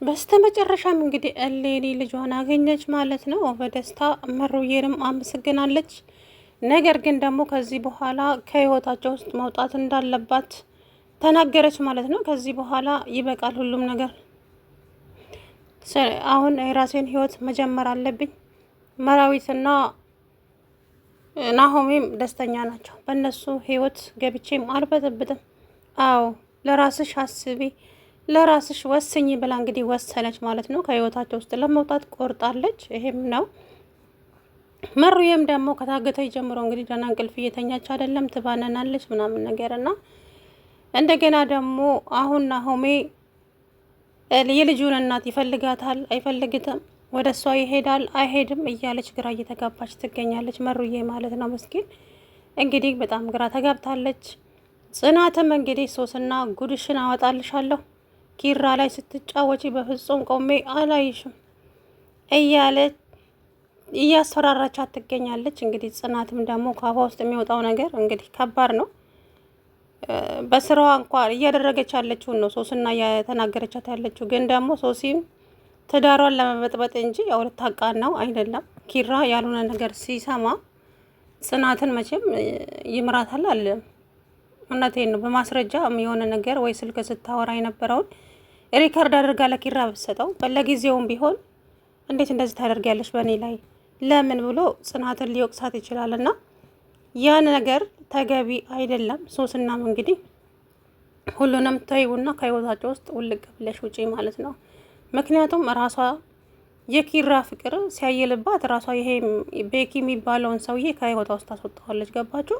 በስተመጨረሻም እንግዲህ እሌኒ ልጇን አገኘች ማለት ነው። በደስታ መሩዬንም አመሰግናለች። ነገር ግን ደግሞ ከዚህ በኋላ ከህይወታቸው ውስጥ መውጣት እንዳለባት ተናገረች ማለት ነው። ከዚህ በኋላ ይበቃል ሁሉም ነገር፣ አሁን የራሴን ህይወት መጀመር አለብኝ። መራዊትና ናሆሜም ደስተኛ ናቸው። በእነሱ ህይወት ገብቼም አልበጠብጥም። አዎ ለራስሽ አስቢ፣ ለራስሽ ወስኝ ብላ እንግዲህ ወሰነች ማለት ነው። ከህይወታቸው ውስጥ ለመውጣት ቆርጣለች። ይሄም ነው። መሩዬም ደግሞ ከታገተች ጀምሮ እንግዲህ ደህና እንቅልፍ እየተኛች አይደለም፣ ትባነናለች ምናምን ነገር እና እንደገና ደግሞ አሁን ናሆሜ የልጁን እናት ይፈልጋታል አይፈልግትም፣ ወደ እሷ ይሄዳል አይሄድም እያለች ግራ እየተጋባች ትገኛለች። መሩዬ ማለት ነው። ምስኪን እንግዲህ በጣም ግራ ተጋብታለች። ጽናትም እንግዲህ ሶስና ጉድሽን አወጣልሻለሁ ኪራ ላይ ስትጫወቺ በፍጹም ቆሜ አላይሽም እያለች እያስፈራራቻት ትገኛለች። እንግዲህ ጽናትም ደግሞ ከአፏ ውስጥ የሚወጣው ነገር እንግዲህ ከባድ ነው። በስራዋ እንኳን እያደረገች ያለችውን ነው ሶስና እየተናገረቻት ያለችው። ግን ደግሞ ሶሲም ትዳሯን ለመበጥበጥ እንጂ ያው ልታቃን ነው አይደለም። ኪራ ያልሆነ ነገር ሲሰማ ጽናትን መቼም ይምራታል አለ። እውነቴን ነው። በማስረጃ የሆነ ነገር ወይ ስልክ ስታወራ የነበረውን ሪከርድ አድርጋ ለኪራ ብትሰጠው ለጊዜውም ቢሆን እንዴት እንደዚህ ታደርጊያለሽ በእኔ ላይ ለምን ብሎ ጽናትን ሊወቅሳት ይችላል። እና ያን ነገር ተገቢ አይደለም። ሶስናም እንግዲህ ሁሉንም ተይውና ከህይወታቸው ውስጥ ውልቅ ብለሽ ውጪ ማለት ነው። ምክንያቱም ራሷ የኪራ ፍቅር ሲያየልባት ራሷ ይሄ ቤኪ የሚባለውን ሰውዬ ከህይወቷ ውስጥ ታስወጣዋለች። ገባችሁ?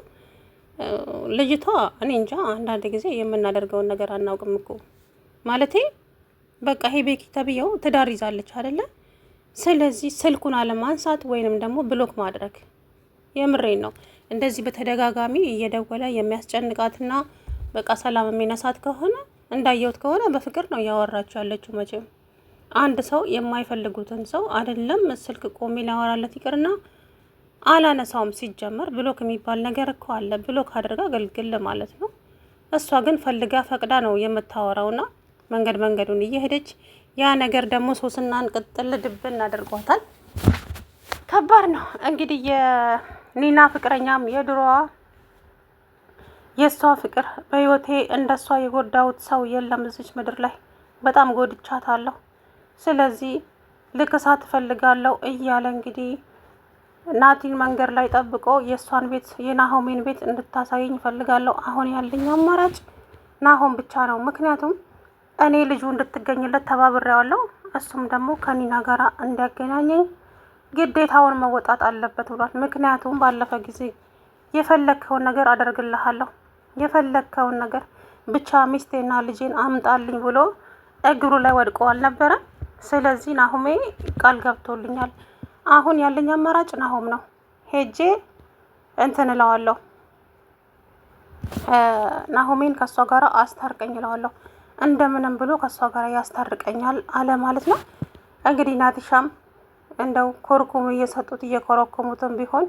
ልጅቷ እኔ እንጃ አንዳንድ ጊዜ የምናደርገውን ነገር አናውቅም እኮ ማለቴ በቃ ይሄ ቤኪ ተብዬው ትዳር ይዛለች አይደለ? ስለዚህ ስልኩን አለማንሳት ወይንም ደግሞ ብሎክ ማድረግ። የምሬን ነው። እንደዚህ በተደጋጋሚ እየደወለ የሚያስጨንቃትና በቃ ሰላም የሚነሳት ከሆነ እንዳየሁት ከሆነ በፍቅር ነው እያወራችሁ ያለችው። መቼም አንድ ሰው የማይፈልጉትን ሰው አይደለም ስልክ ቆሜ ሊያወራለት ይቅርና አላነሳውም። ሲጀመር ብሎክ የሚባል ነገር እኮ አለ። ብሎክ አድርጋ አገልግል ማለት ነው። እሷ ግን ፈልጋ ፈቅዳ ነው የምታወራውና መንገዱን እየሄደች ያ ነገር ደግሞ ሶስናን ቅጥል ድብን አድርጓታል። ከባድ ነው እንግዲህ የኒና ፍቅረኛም የድሮዋ የእሷ ፍቅር በህይወቴ እንደሷ የጎዳሁት ሰው የለም እዚች ምድር ላይ በጣም ጎድቻታለሁ። ስለዚህ ልክሳት እፈልጋለሁ እያለ እንግዲህ ናቲን መንገድ ላይ ጠብቆ የእሷን ቤት የናሆሜን ቤት እንድታሳየኝ እፈልጋለሁ። አሁን ያለኝ አማራጭ ናሆም ብቻ ነው። ምክንያቱም እኔ ልጁ እንድትገኝለት ተባብሬዋለሁ። እሱም ደግሞ ከኒና ጋር እንዲያገናኘኝ ግዴታውን መወጣት አለበት ብሏል። ምክንያቱም ባለፈ ጊዜ የፈለግከውን ነገር አደርግልሃለሁ፣ የፈለግከውን ነገር ብቻ ሚስቴና ልጄን አምጣልኝ ብሎ እግሩ ላይ ወድቀዋል ነበረ። ስለዚህ ናሆሜ ቃል ገብቶልኛል። አሁን ያለኝ አማራጭ ናሆም ነው። ሄጄ እንትን እለዋለሁ፣ ናሆሜን ከሷ ጋር አስታርቀኝ እለዋለሁ። እንደምንም ብሎ ከሷ ጋር ያስታርቀኛል አለ ማለት ነው። እንግዲህ ናቲሻም እንደው ኮርኩም እየሰጡት እየኮረኮሙትም ቢሆን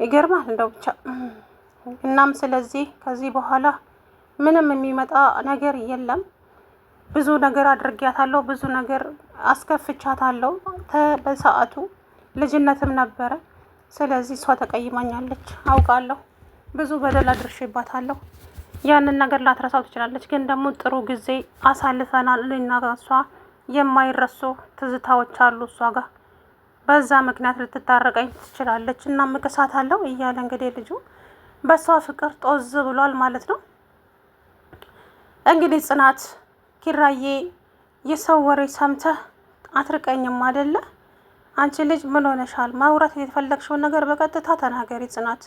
ይገርማል እንደው ብቻ። እናም ስለዚህ ከዚህ በኋላ ምንም የሚመጣ ነገር የለም። ብዙ ነገር አድርጊያታለሁ፣ ብዙ ነገር አስከፍቻታለሁ። በሰዓቱ ልጅነትም ነበረ። ስለዚህ እሷ ተቀይማኛለች አውቃለሁ። ብዙ በደል አድርሼባታለሁ። ያንን ነገር ላትረሳው ትችላለች። ግን ደግሞ ጥሩ ጊዜ አሳልፈናል። እኔና እሷ የማይረሱ ትዝታዎች አሉ እሷ ጋር። በዛ ምክንያት ልትታረቀኝ ትችላለች እና ምክሳታለሁ እያለ እንግዲህ ልጁ በሷ ፍቅር ጦዝ ብሏል ማለት ነው። እንግዲህ ጽናት ኪራዬ የሰው ወሬ ሰምተህ አትርቀኝም አይደለ? አንቺ ልጅ ምን ሆነሻል? ማውራት የተፈለግሽውን ነገር በቀጥታ ተናገሪ ጽናት።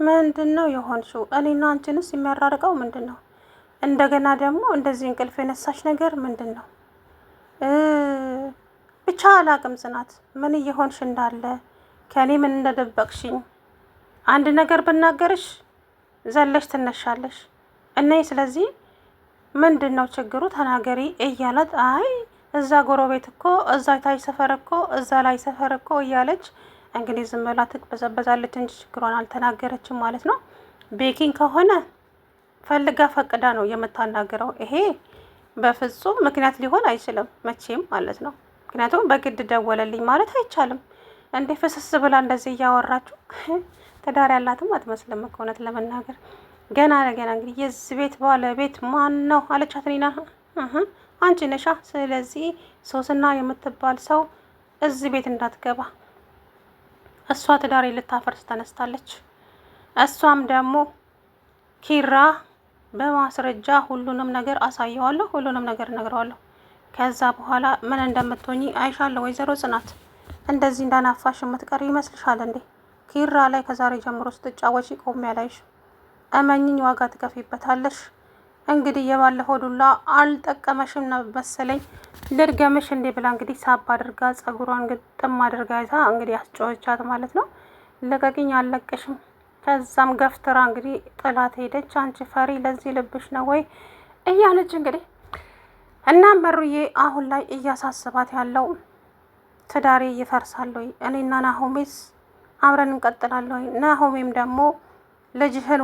ምንድን ነው የሆንሽው? እኔና አንቺንስ የሚያራርቀው ምንድን ነው? እንደገና ደግሞ እንደዚህ እንቅልፍ የነሳሽ ነገር ምንድን ነው? ብቻ አላቅም ጽናት፣ ምን እየሆንሽ እንዳለ ከእኔ ምን እንደደበቅሽኝ አንድ ነገር ብናገርሽ ዘለሽ ትነሻለሽ እና ስለዚህ ምንድን ነው ችግሩ ተናገሪ እያላት፣ አይ እዛ ጎረቤት እኮ እዛ ታይ ሰፈር እኮ እዛ ላይ ሰፈር እኮ እያለች እንግዲህ ዝም ብላ ትቅበዘበዛለች እንጂ ችግሯን አልተናገረችም ማለት ነው። ቤኪን ከሆነ ፈልጋ ፈቅዳ ነው የምታናገረው። ይሄ በፍጹም ምክንያት ሊሆን አይችልም መቼም ማለት ነው። ምክንያቱም በግድ ደወለልኝ ማለት አይቻልም። እንዴ ፍስስ ብላ እንደዚህ እያወራችሁ ትዳር ያላትም አትመስልም እኮ እውነት ለመናገር ገና ለገና እንግዲህ የዚህ ቤት ባለቤት ማን ነው አለቻት ኒና። አንቺ ነሻ። ስለዚህ ሶስና የምትባል ሰው እዚህ ቤት እንዳትገባ፣ እሷ ትዳሬ ልታፈርስ ተነስታለች። እሷም ደግሞ ኪራ በማስረጃ ሁሉንም ነገር አሳየዋለሁ፣ ሁሉንም ነገር እነግረዋለሁ። ከዛ በኋላ ምን እንደምትሆኚ አይሻለሁ። ወይዘሮ ጽናት እንደዚህ እንዳናፋሽ የምትቀር ይመስልሻል እንዴ? ኪራ ላይ ከዛሬ ጀምሮ ስትጫወቺ ቆሜ ያላይሽ፣ እመኝኝ ዋጋ ትከፊበታለሽ። እንግዲህ የባለፈው ዱላ አልጠቀመሽም መሰለኝ። ልድገምሽ እንዴ ብላ እንግዲህ ሳብ አድርጋ ጸጉሯን ግጥም አድርጋ ይዛ እንግዲህ አስጨወቻት ማለት ነው። ልቀቂኝ አልለቅሽም። ከዛም ገፍትራ እንግዲህ ጥላት ሄደች። አንቺ ፈሪ ለዚህ ልብሽ ነው ወይ እያለች እንግዲህ እና መሩዬ አሁን ላይ እያሳስባት ያለው ትዳሬ ይፈርሳል ወይ፣ እኔና ናሆሜስ አብረን እንቀጥላለሁ ወይ፣ ናሆሜም ደግሞ ልጅህን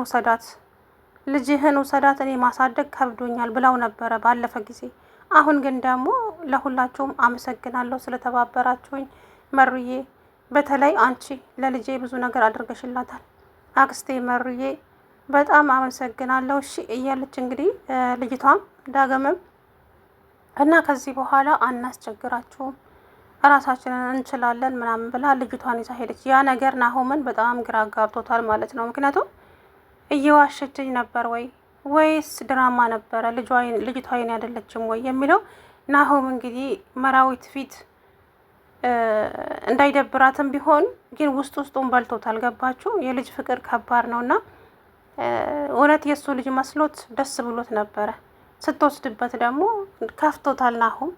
ውሰዳት እኔ ማሳደግ ከብዶኛል ብለው ነበረ ባለፈ ጊዜ። አሁን ግን ደግሞ ለሁላችሁም አመሰግናለሁ ስለተባበራችሁኝ። መሩዬ በተለይ አንቺ ለልጄ ብዙ ነገር አድርገሽላታል። አክስቴ መሩዬ በጣም አመሰግናለሁ እሺ እያለች እንግዲህ ልጅቷም ዳግምም እና ከዚህ በኋላ አናስቸግራችሁም እራሳችንን እንችላለን ምናምን ብላ ልጅቷን ይዛ ሄደች። ያ ነገር ናሆምን በጣም ግራ ጋብቶታል ማለት ነው። ምክንያቱም እየዋሸችኝ ነበር ወይስ ድራማ ነበረ፣ ልጅቷ የኔ አይደለችም ወይ የሚለው ናሆም እንግዲህ መራዊት ፊት እንዳይደብራትም ቢሆን ግን ውስጡን በልቶታል። ገባችሁ? የልጅ ፍቅር ከባድ ነውና እውነት የእሱ ልጅ መስሎት ደስ ብሎት ነበረ። ስትወስድበት ደግሞ ከፍቶታል። ናሆም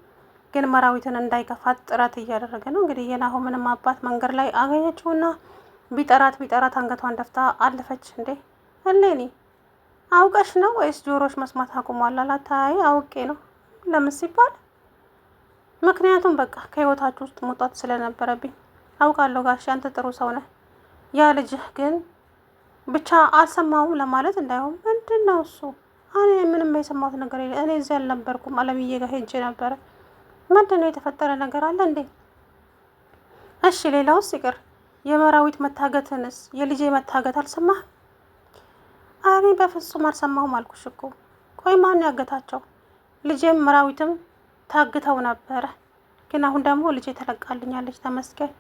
ግን መራዊትን እንዳይከፋት ጥረት እያደረገ ነው። እንግዲህ የናሆምንም አባት መንገድ ላይ አገኘችውና ቢጠራት አንገቷን ደፍታ አለፈች። እንዴ እሌኒ አውቀሽ ነው ወይስ ጆሮሽ መስማት አቁሟል? አላታይ አውቄ ነው። ለምን ሲባል ምክንያቱም በቃ ከህይወታችሁ ውስጥ መውጣት ስለነበረብኝ አውቃለሁ። ጋሽ አንተ ጥሩ ሰው ነህ። ያ ልጅህ ግን ብቻ አልሰማሁም ለማለት እንዳይሆን። ምንድን ነው እሱ? እኔ ምንም የሰማሁት ነገር የለም። እኔ እዚህ አልነበርኩም። አለምዬ ጋር ሄጄ ነበረ። ምንድን ነው የተፈጠረ ነገር አለ እንዴ? እሺ ሌላውስ ይቅር፣ የመራዊት መታገትንስ የልጄ መታገት አልሰማህም? እኔ በፍጹም አልሰማሁም አልኩሽ እኮ። ቆይ ማን ያገታቸው? ልጄም መራዊትም ታግተው ነበረ፣ ግን አሁን ደግሞ ልጄ ተለቃልኛለች ተመስገን።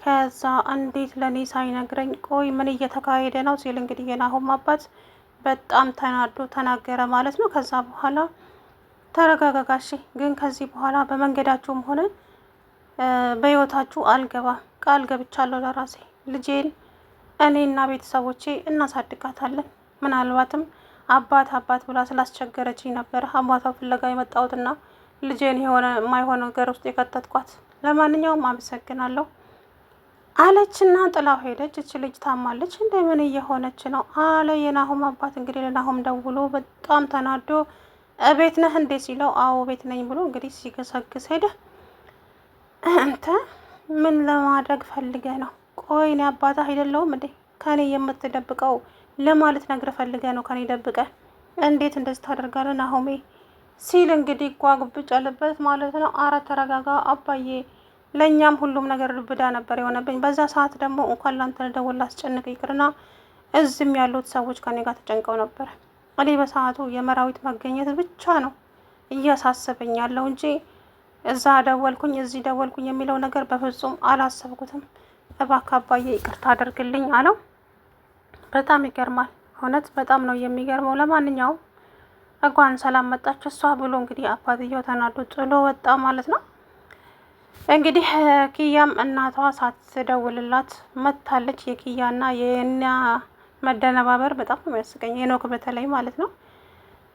ከዛ እንዴት ለእኔ ሳይነግረኝ ቆይ ምን እየተካሄደ ነው ሲል እንግዲህ የናሆም አባት በጣም ተናዶ ተናገረ ማለት ነው። ከዛ በኋላ ተረጋጋጋሽ፣ ግን ከዚህ በኋላ በመንገዳችሁም ሆነ በህይወታችሁ አልገባም፣ ቃል ገብቻለሁ ለራሴ። ልጄን እኔና ቤተሰቦቼ እናሳድጋታለን። ምናልባትም አባት ብላ ስላስቸገረችኝ ነበረ አባቷ ፍለጋ የመጣሁትና ልጄን የሆነ የማይሆን ነገር ውስጥ የከተትኳት። ለማንኛውም አመሰግናለሁ አለችና ጥላው ሄደች። እች ልጅ ታማለች፣ እንደምን እየሆነች ነው አለ የናሆም አባት። እንግዲህ ለናሆም ደውሎ በጣም ተናዶ ቤት ነህ እንዴ ሲለው አዎ ቤት ነኝ ብሎ እንግዲህ ሲገሰግስ ሄደ። አንተ ምን ለማድረግ ፈልገ ነው? ቆይ እኔ አባትህ አይደለሁም እንዴ? ከኔ የምትደብቀው ለማለት ነግረ ፈልገ ነው ከኔ ደብቀ? እንዴት እንደዚህ ታደርጋለህ ናሆሜ ሲል እንግዲህ ጓጉብጭ አለበት ማለት ነው። አረ ተረጋጋ አባዬ፣ ለእኛም ሁሉም ነገር ልብዳ ነበር የሆነብኝ። በዛ ሰዓት ደግሞ እንኳን ላንተ ልደውል ላስጨንቅ ይቅርና እዚህም ያሉት ሰዎች ከኔ ጋር ተጨንቀው ነበር። እኔ በሰዓቱ የመራዊት መገኘት ብቻ ነው እያሳሰበኝ ያለው እንጂ እዛ ደወልኩኝ እዚህ ደወልኩኝ የሚለው ነገር በፍጹም አላሰብኩትም። እባክህ አባዬ ይቅርታ አድርግልኝ አለው። በጣም ይገርማል፣ እውነት በጣም ነው የሚገርመው። ለማንኛውም እንኳን ሰላም መጣች እሷ ብሎ እንግዲህ አባትየው ተናዶ ጥሎ ወጣ ማለት ነው። እንግዲህ ኪያም እናቷ ሳትደውልላት መታለች። የኪያና የኛ መደነባበር በጣም ነው የሚያስቀኝ፣ ሄኖክ በተለይ ማለት ነው።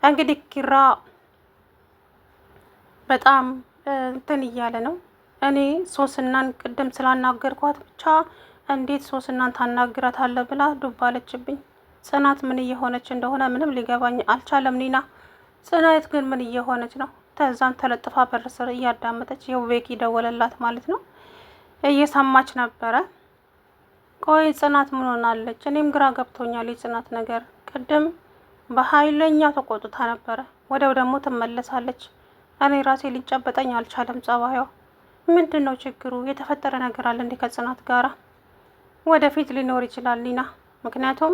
እንግዲህ ኪራ በጣም እንትን እያለ ነው። እኔ ሶስናን ቅድም ስላናገርኳት ብቻ እንዴት ሶስናን ታናግራታለህ ብላ ዱብ አለችብኝ። ጽናት ምን እየሆነች እንደሆነ ምንም ሊገባኝ አልቻለም። ኒና ጽናት ግን ምን እየሆነች ነው? ተዛም ተለጥፋ በር ስር እያዳመጠች የቤኪ ደወለላት ማለት ነው። እየሰማች ነበረ። ቆይ ጽናት ምን ሆናለች? እኔም ግራ ገብቶኛል የጽናት ነገር። ቅድም በኃይለኛው ተቆጥታ ነበረ። ወዲያው ደግሞ ትመለሳለች። እኔ ራሴ ሊጨበጠኝ አልቻለም ጸባዩ። ምንድን ነው ችግሩ? የተፈጠረ ነገር አለ እንዴ ከጽናት ጋራ? ወደፊት ሊኖር ይችላል ሊና፣ ምክንያቱም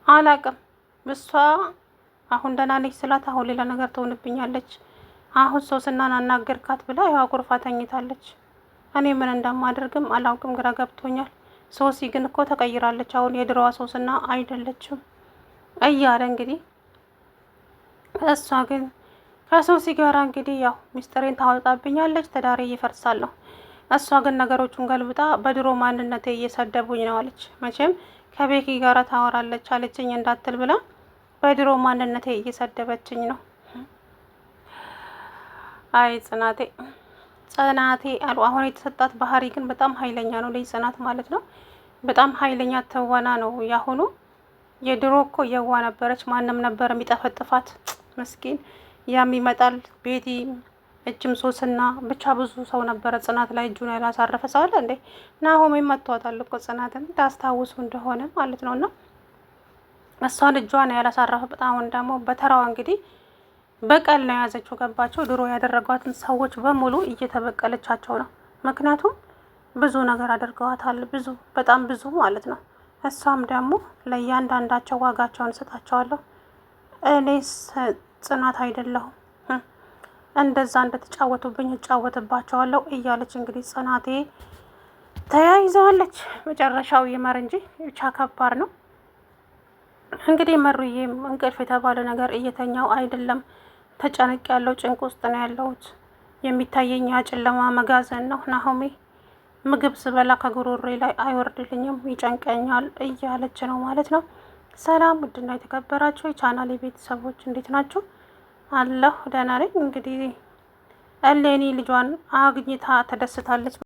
አላቅም እሷ አሁን ደህና ነች ስላት አሁን ሌላ ነገር ትሆንብኛለች። አሁን ሶስናን አናገርካት ብላ ያው አኩርፋ ተኝታለች። እኔ ምን እንደማደርግም አላውቅም፣ ግራ ገብቶኛል። ሶሲ ግን እኮ ተቀይራለች፣ አሁን የድሮዋ ሶስና አይደለችም እያለ እንግዲህ እሷ ግን ከሶሲ ጋር እንግዲህ ያው ሚስጥሬን ታወጣብኛለች፣ ትዳሬ ይፈርሳል ነው። እሷ ግን ነገሮቹን ገልብጣ በድሮ ማንነቴ እየሰደቡኝ ነው አለች። መቼም ከቤኪ ጋር ታወራለች አለችኝ እንዳትል ብላ በድሮ ማንነቴ እየሰደበችኝ ነው። አይ ጽናቴ አሉ። አሁን የተሰጣት ባህሪ ግን በጣም ኃይለኛ ነው። ልጅ ጽናት ማለት ነው። በጣም ኃይለኛ ትወና ነው ያሁኑ። የድሮ እኮ የዋ ነበረች፣ ማንም ነበር የሚጠፈጥፋት። ምስኪን ያም ይመጣል ቤቲ እጅም ሶስና ብቻ ብዙ ሰው ነበረ ጽናት ላይ እጁን ያላሳረፈ ሰው አለ እንዴ? ናሆም መጥቷታል እኮ ጽናትን ታስታውሱ እንደሆነ ማለት ነው። እና እሷን እጇን ያላሳረፈበት አሁን ደግሞ በተራዋ እንግዲህ በቀል ነው የያዘችው። ገባቸው? ድሮ ያደረጓትን ሰዎች በሙሉ እየተበቀለቻቸው ነው። ምክንያቱም ብዙ ነገር አድርገዋታል፣ ብዙ በጣም ብዙ ማለት ነው። እሷም ደግሞ ለእያንዳንዳቸው ዋጋቸውን እሰጣቸዋለሁ፣ እኔስ ጽናት አይደለሁም እንደዛ እንደተጫወቱብኝ እጫወትባቸዋለሁ እያለች እንግዲህ ጽናቴ ተያይዘዋለች። መጨረሻው ይመር እንጂ ብቻ ከባድ ነው። እንግዲህ መሩዬም እንቅልፍ የተባለ ነገር እየተኛው አይደለም፣ ተጨንቅ ያለው ጭንቅ ውስጥ ነው ያለሁት። የሚታየኝ ጨለማ መጋዘን ነው። ናሆሜ ምግብ ስበላ ከጉሮሬ ላይ አይወርድልኝም፣ ይጨንቀኛል እያለች ነው ማለት ነው። ሰላም ውድና የተከበራችሁ የቻናሌ ቤተሰቦች እንዴት ናችሁ? አለሁ ደህና ነኝ። እንግዲህ እሌኒ ልጇን አግኝታ ተደስታለች።